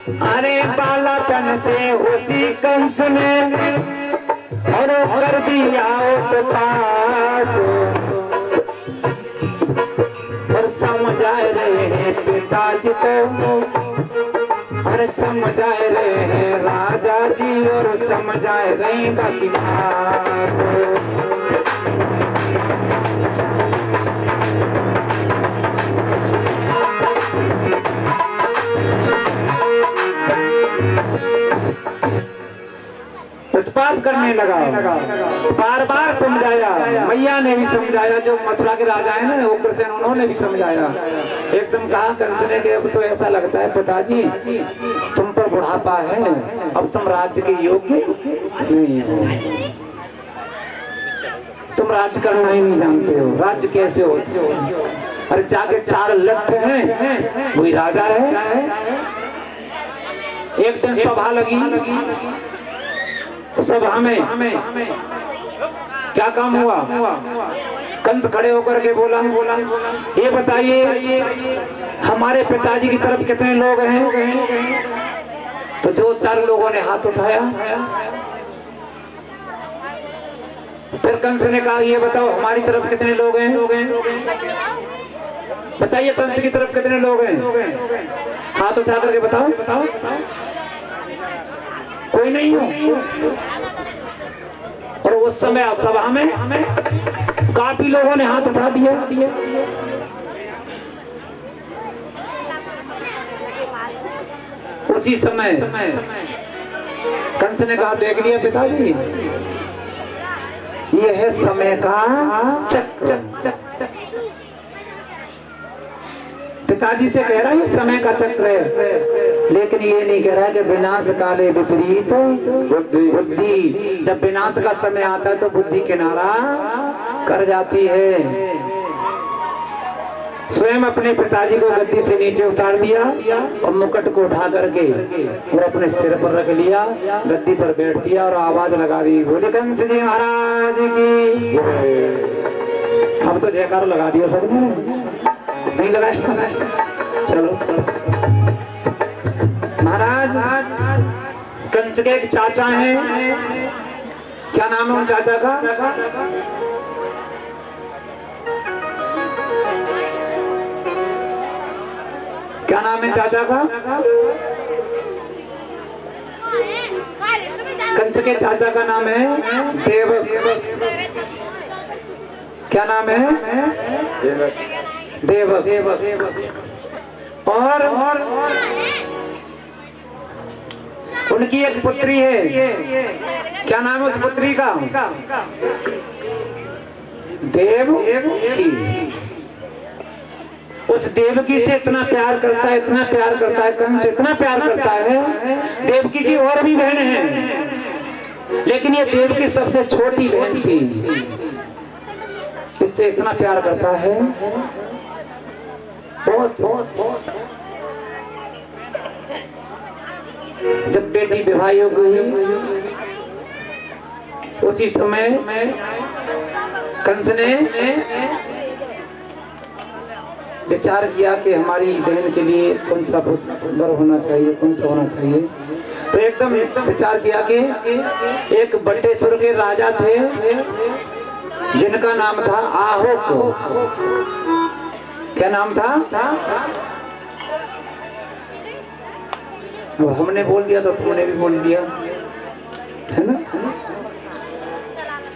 अरे बालापन से उसी कंस ने और कर दिया उत्पात और समझा रहे हैं पिताजी को और समझा रहे हैं राजा जी और समझा रहे बाकी बात। उत्पात करने लगा, बार बार समझाया, मैया ने भी समझाया, जो मथुरा के राजा है ना उग्रसेन उन्होंने भी समझाया। एकदम कहा कंस ने कि अब तो ऐसा लगता है पिताजी तुम पर बुढ़ापा है, अब तुम राज्य के योग्य नहीं हो, तुम राज्य करना ही नहीं जानते हो, राज्य कैसे हो। अरे जाके 4 लट्ठ हैं वही राजा है। एक दिन सभा लगी, सभा में क्या काम हुआ, कंस खड़े होकर के बोला ये बताइए हमारे पिताजी की तरफ कितने लोग हैं। तो 2-4 लोगों ने हाथ उठाया। फिर कंस ने कहा ये बताओ हमारी तरफ कितने लोग हैं, बताइए कंस की तरफ कितने लोग हैं, हाथ उठा करके बताओ। कोई नहीं हो। और उस समय सभा में काफी लोगों ने हाथ उठा दिया। उसी समय कंस ने कहा देख लिया पिताजी ये है समय का चक्र। पिताजी से कह रहा है ये समय का चक्र है, लेकिन ये नहीं कह रहा है कि विनाश काले विपरीत बुद्धि। जब विनाश का समय आता है तो बुद्धि किनारा कर जाती है। स्वयं अपने पिताजी को गद्दी से नीचे उतार दिया और मुकुट को उठा करके और अपने सिर पर रख लिया, गद्दी पर बैठ दिया और आवाज लगा दी बोले कंस जी महाराज की। अब तो जयकार लगा दिया सबने, नहीं लगाया? चलो महाराज कंस के एक चाचा हैं, क्या नाम है उन चाचा का? क्या नाम है चाचा का? कंस के चाचा का नाम है देवक। क्या नाम है? देवक। और उनकी एक पुत्री है, क्या नाम है उस पुत्री का? देवकी। उस देवकी से इतना प्यार करता है, इतना प्यार करता है कंस, इतना प्यार करता है। देवकी की और भी बहन हैं, लेकिन ये देवकी सबसे छोटी बहन थी। इससे इतना प्यार करता है बहुत। जब बेटी विवाह योग्य हुई उसी समय कंस ने विचार किया कि हमारी बहन के लिए कौन सा वर होना चाहिए, कौन सा होना चाहिए। तो एकदम विचार किया कि एक बटेश्वर के राजा थे जिनका नाम था आहुक। क्या नाम था? हमने बोल दिया तो तुमने भी बोल दिया है ना,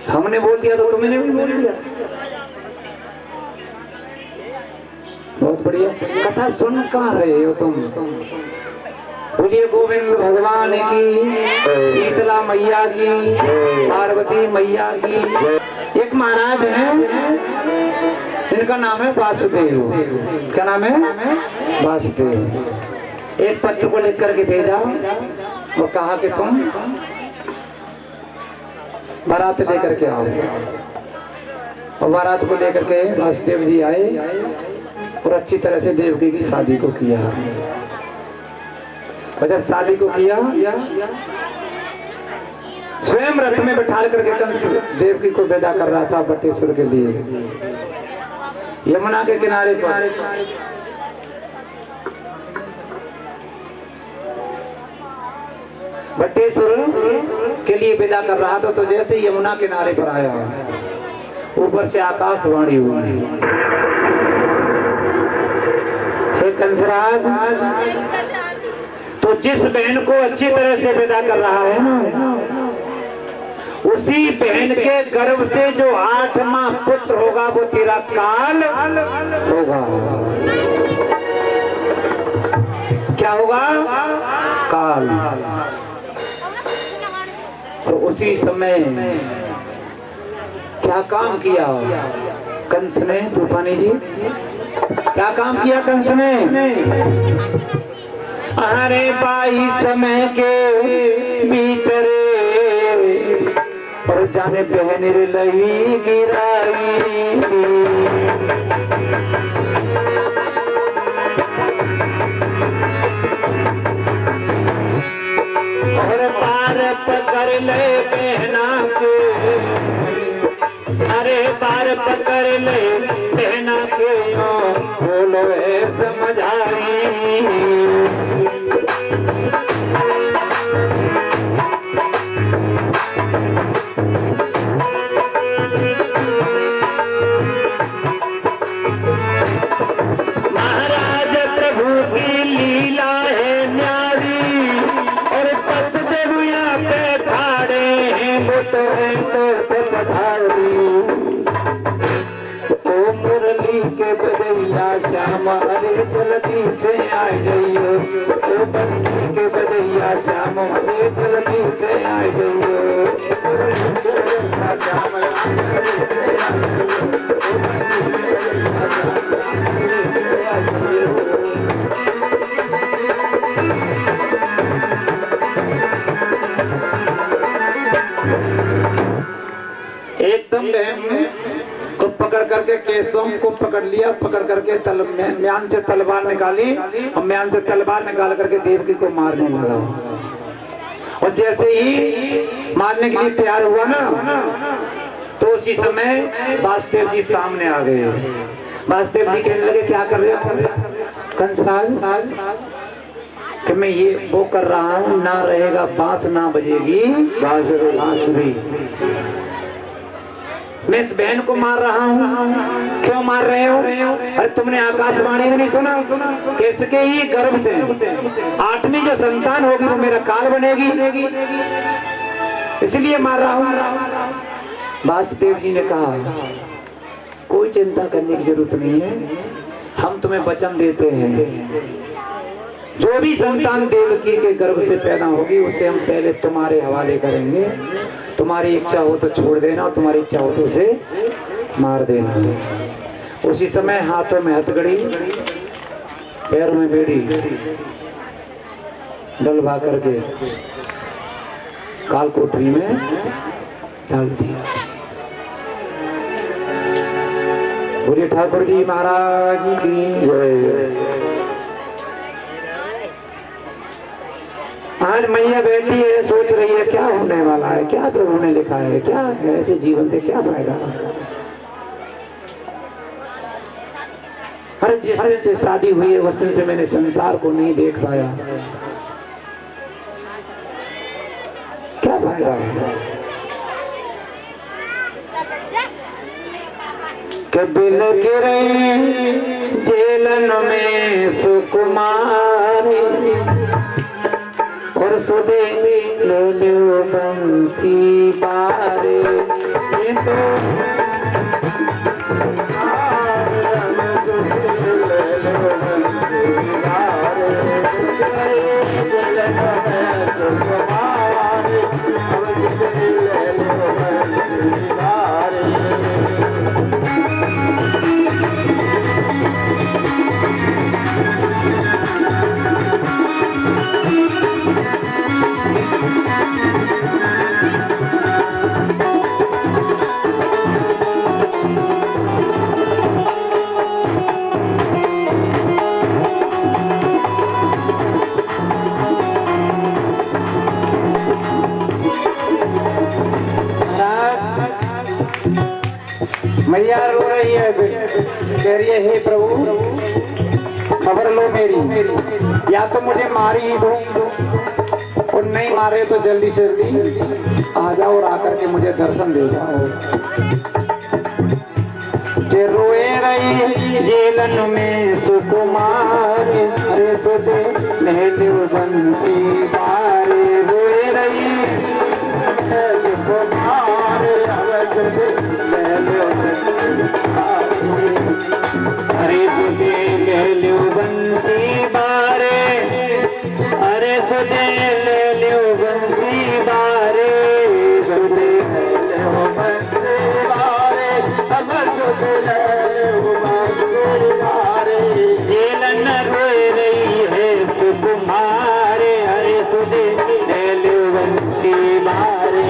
हमने बोल दिया तो तुमने भी बोल दिया। बहुत बढ़िया। कथा सुन कहाँ रहे हो तुम? बोलिए गोविंद भगवान की, शीतला मैया की, पार्वती मैया की। एक महाराज हैं जिनका नाम है वासुदेव। क्या नाम है? वासुदेव। एक पत्र को लिख करके भेजा और कहा कि तुम बारात लेकर के आओ। और बारात को लेकर के वासुदेव जी आए और अच्छी तरह से देवकी की शादी को किया। और जब शादी को किया स्वयं रथ में बैठा करके कंस देवकी को विदा कर रहा था बटेश्वर के लिए, यमुना के किनारे पर। बटेश्वर के लिए विदा कर रहा था, तो जैसे ही यमुना किनारे पर आया, ऊपर से आकाशवाणी हुई, हे कंसराज, तो जिस बहन को अच्छी तरह से विदा कर रहा है ना, उसी बहन के गर्भ से जो 8वां पुत्र होगा वो तेरा काल होगा। क्या होगा? काल। और उसी समय क्या काम किया कंस ने? तूफानी जी, क्या काम किया कंस ने? अरे बाई समय के बीचरे और जाने बहन लई गिराई, और पार पकड़ ले बहना के, अरे पार पकड़ ले बहना के, बोलो समझाई। महाराज प्रभु की लीला है न्यारी, और पस देविया पे खाड़े हैं, वो तो है तो पधारी। ओ मुरली के बजैया श्याम, अरे जल्दी से आ जाइयो, ओ बंसी के बजैया श्याम, अरे जल्दी से आ जाइयो। एकदम बहन को पकड़ करके केसों को पकड़ लिया, पकड़ करके म्यान से तलवार निकाली, और म्यान से तलवार निकाल करके देवकी को मारने लगा। और जैसे ही मारने के लिए तैयार हुआ ना, तो उसी समय वासुदेव जी सामने आ गए। वासुदेव जी कहने लगे, क्या कर रहे हो कंसराज? कि मैं ये वो कर रहा हूँ, ना रहेगा बांस ना बजेगी बांसुरी। मैं इस बहन को मार रहा हूँ। क्यों मार रहे हो? अरे तुमने आकाशवाणी में नहीं सुना कि इसके ही गर्भ से 8वीं जो संतान होगी वो मेरा काल बनेगी, इसलिए मार रहा हूँ। वासुदेव जी ने कहा, कोई चिंता करने की जरूरत नहीं है, हम तुम्हें वचन देते हैं, जो भी संतान देवकी के गर्भ से पैदा होगी उसे हम पहले तुम्हारे हवाले करेंगे। तुम्हारी इच्छा हो तो छोड़ देना, तुम्हारी इच्छा हो तो उसे मार देना। उसी समय हाथों में हथकड़ी, पैरों में बेड़ी डलवा करके काल कोठरी में डाल दिया। बोलिए ठाकुर जी महाराज की जय। आज मैया बैठी है, सोच रही है क्या होने वाला है, क्या प्रभु ने लिखा है, क्या है, ऐसे जीवन से क्या फायदा। अरे जिस दिन से शादी हुई है उस दिन से मैंने संसार को नहीं देख पाया, क्या फायदा है। कबिल गिरे जेलन में सुकुमारी, और सुदे लो लो बंसी बारे। ये तो मैया रो रही है, कह रही है हे प्रभु खबर लो मेरी, या तो मुझे मार ही दो और नहीं मार आ रहे तो जल्दी से जल्दी आ जाओ और आकर के मुझे दर्शन दे जाओ। जे रोए रही जेलन में सुकुमार, अरे सुदे लहले बंसी बारे। रोए रही सुकुमार, अरे सुदे लहले बंसी बारे, अरे सुदे लहले बंसी बारे, सुदे लहले बंसी बारे, अमर जेलन रोए रही है सुकुमारे, अरे सुदे लहले बंसी बारे।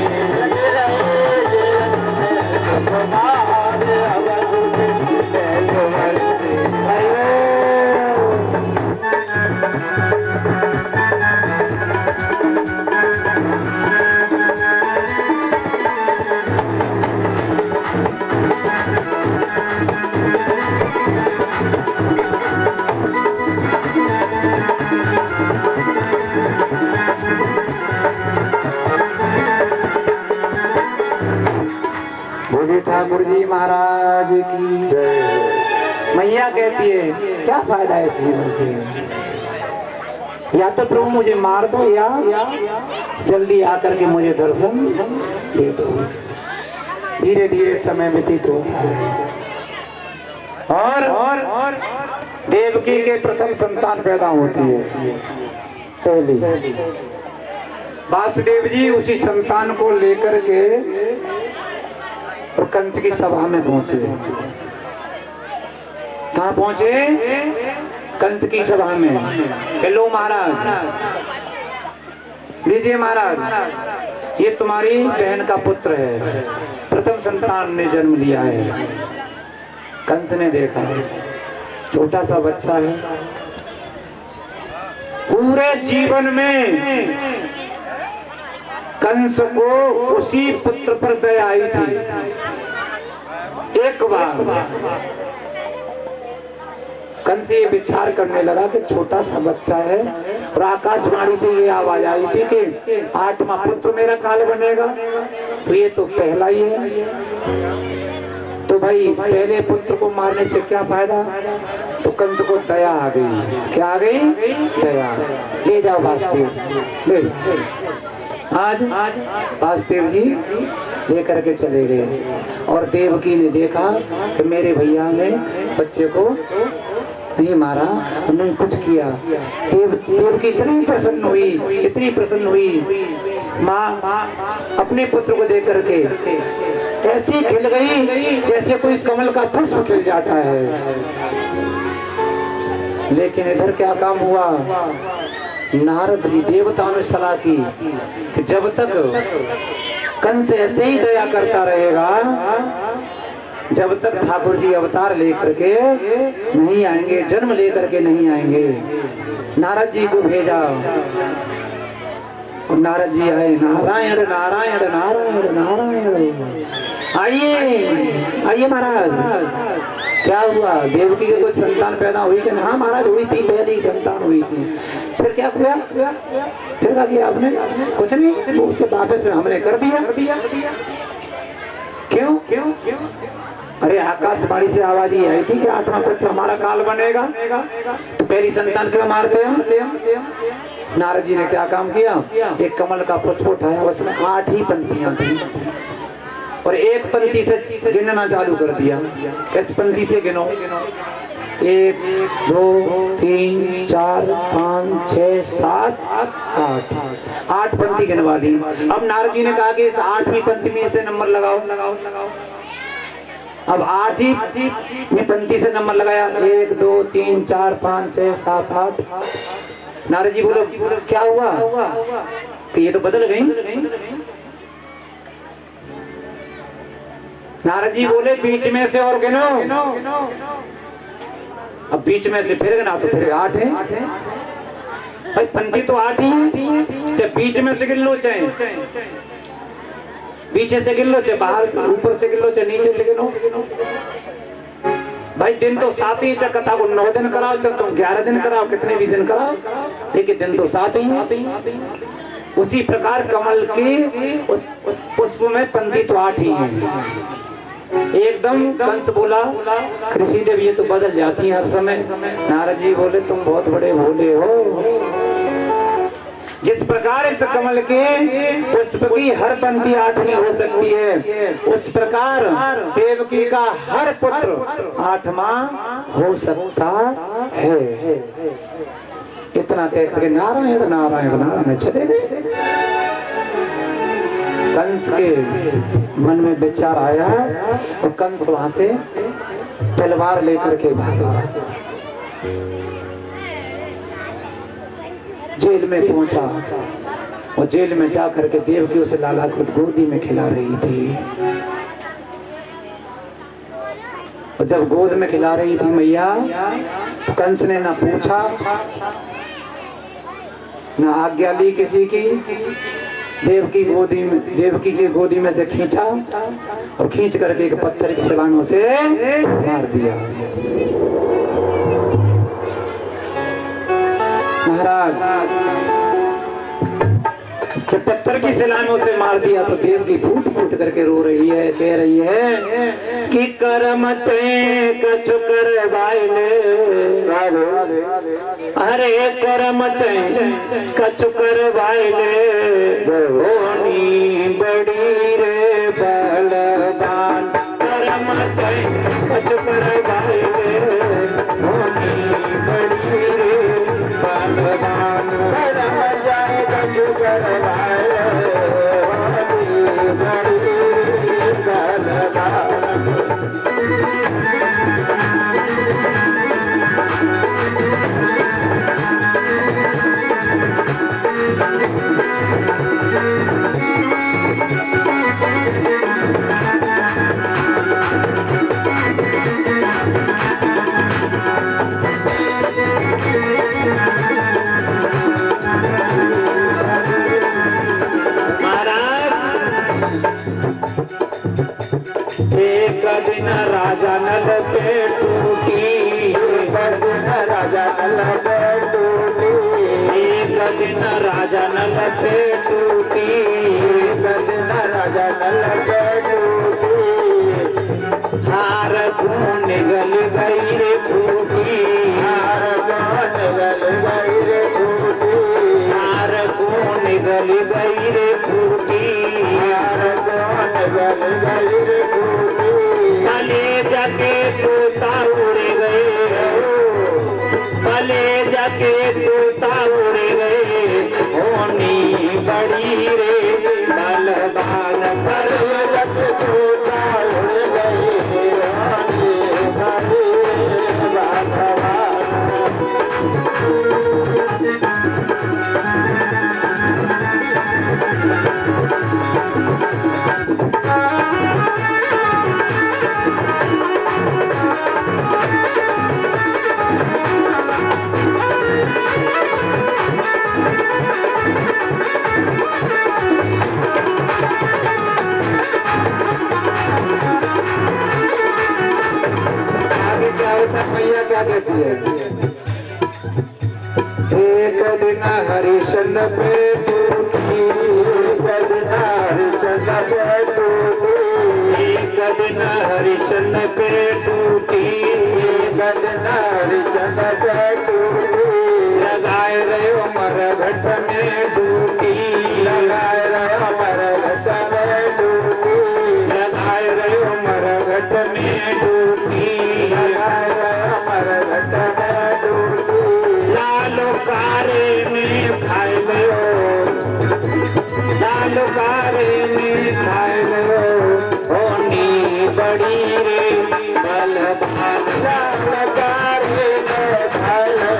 ठाकुर जी महाराज की जय। मैया कहती है क्या फायदा है इस जीवन से, या तो प्रभु मुझे मार दो या जल्दी आकर के मुझे दर्शन दे दो। धीरे धीरे समय व्यतीत होता है और देवकी के प्रथम संतान पैदा होती है पहली। वासुदेव जी उसी संतान को लेकर के और कंस की सभा में पहुंचे। कहाँ पहुंचे? कंस की सभा में। हेलो महाराज, लीजिए महाराज, ये तुम्हारी बहन का पुत्र है, प्रथम संतान ने जन्म लिया है। कंस ने देखा छोटा सा बच्चा है, पूरे जीवन में कंस को उसी पुत्र पर दया आई थी। एक बार कंस ये विचार करने लगा कि छोटा सा बच्चा है और आकाशवाणी से ये आवाज आई थी कि 8वां पुत्र मेरा काल बनेगा, तो ये तो पहला ही है, तो भाई पहले पुत्र को मारने से क्या फायदा। तो कंस को दया आ गई। क्या आ गई? दया। ले जाओ वासुदेव, ले आज वासुदेव जी लेकर के चले गए और देवकी ने देखा कि मेरे भैया ने बच्चे को नहीं मारा, उन्होंने कुछ किया। देवकी इतनी प्रसन्न हुई, इतनी प्रसन्न हुई, माँ अपने पुत्र को देख करके ऐसी खिल गई जैसे कोई कमल का पुष्प खिल जाता है। लेकिन इधर क्या काम हुआ? नारद जी देवताओं ने सलाह की कि जब तक कंस ऐसे ही दया करता रहेगा, जब तक ठाकुर जी अवतार लेकर के नहीं आएंगे, जन्म लेकर के नहीं आएंगे। नारद जी को भेजा, नारद जी आए। नारायण नारायण नारायण नारायण। आइए आइए महाराज, क्या हुआ? देवकी के कुछ संतान पैदा हुई कि? हाँ महाराज हुई थी, पहली संतान हुई थी। फिर क्या हुआ? फिर क्या किया आपने? कुछ नहीं, उससे वापस हमने कर दिया। क्यों? अरे आकाशवाणी से आवाज ही आई थी कि 8वां पुत्र हमारा काल बनेगा, तो पहली संतान क्यों मारते हम? नारद जी ने क्या काम किया? एक कमल का पुष्प उठाया, उसमें 8 ही पंक्तियां थी और एक पंक्ति से गिनना चालू कर दिया। इस पंक्ति से गिनो, 1 2 3 4 5 6 7 8 पंक्ति गिनवा दी। अब नारद जी ने कहा कि इस 8वीं पंक्ति में से नंबर लगाओ। अब 8वीं पंक्ति से नंबर लगाया, 1 2 3 4 5 6 7 8। नारद जी बोलो क्या हुआ कि ये तो बदल गई। नारद जी बोले बीच में से और गिनो। अब बीच में से फिर गिना तो फिर 8 है भाई, पंक्ति तो 8 ही है। चाहे बीच में से गिन लो, चाहे पीछे से गिन लो, चाहे बाहर ऊपर से गिन लो, चाहे नीचे से गिनो। भाई दिन तो 7 ही, चाहे कथा को 9 दिन कराओ, चाहे तुम 11 दिन कराओ, कितने भी दिन कराओ, लेकिन दिन तो 7 ही। उसी प्रकार कमल की उस पुष्प में पंक्ति तो 8 ही है। एकदम कंस बोला ऋषि देव ये तो बदल जाती है हर समय। नारद जी बोले तुम बहुत बड़े भोले हो। जिस प्रकार इस कमल के पुष्प की हर पंक्ति 8वीं हो सकती है, उस प्रकार देवकी का हर पुत्र 8वां हो सकता है। इतना कह करके नारायण नारायण नारायण चले गए। कंस के मन में विचार आया और कंस वहां से तलवार लेकर के भागा। जेल में पहुंचा और जेल में जाकर के देवकी उसे लाला को गोदी में खिला रही थी। और जब गोद में खिला रही थी मैया, कंस ने ना पूछा ना आज्ञा ली किसी की। देवकी की गोदी में से खींचा और खींच करके एक पत्थर की छलांगों से मार दिया। महाराज जब पत्थर की छलांगों से मार दिया तो देवकी फूट फूट करके रो रही है, कह रही है कि कर्म कछु कर बाइले, अरे कर्म कछु कर बाइले, होनी बड़ी रे बलवान। कर्म कछु कर बाइले, होनी बड़ी रे बलवान। जाए कछु कर बाइले, होनी बड़ी रे बलवान। एक दिन राजा नल पे टूटी, एक दिन राजा नल पे टूटी, एक दिन राजा नल पे टूटी, एक दिन राजा नल पे टूटी। हार खून निगल गई रे फूटी, हार खून निगल गई रे फूटी, हार खून निगल गई रे फूटी, हार खून निगल गई रे फूटी। भले जाके तोता उड़ गए, भले जाके तोता उड़ गए, होनी बड़ी रे बलवान। भले जाके तोता उड़ गए, होनी बड़ी रे बलवान। मैया क्या कहती है? एक दिन हरिशन पे टूटी, एक दिन हरिशन पे टूटी, एक दिन हरिशन पे टूटी, एक दिन हरिशन पे टूटी। लगाए रहे उमर घट में डूटी, लगाए रहे उमर घट में डूटी, लगाए रहे उमर घट में डूटी, लगाए रहे उमर घट में डूटी। लालो कारे में खाए लो, लालो कारे में खाए लो, होनी बड़ी रे बलवान। लालो कारे में खाए लो,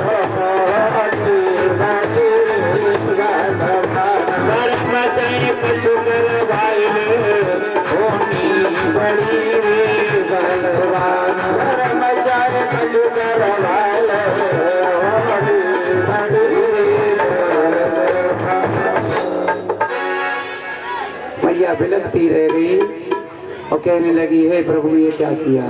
होनी बड़ी रे बलवान। कर्म कछु कर बाइले, होनी बड़ी रे बलवान। कर्म कछु कर बाइले, होनी बड़ी रे बलवान। मैया बिलखती रह गई और कहने लगी, हे प्रभु ये क्या किया।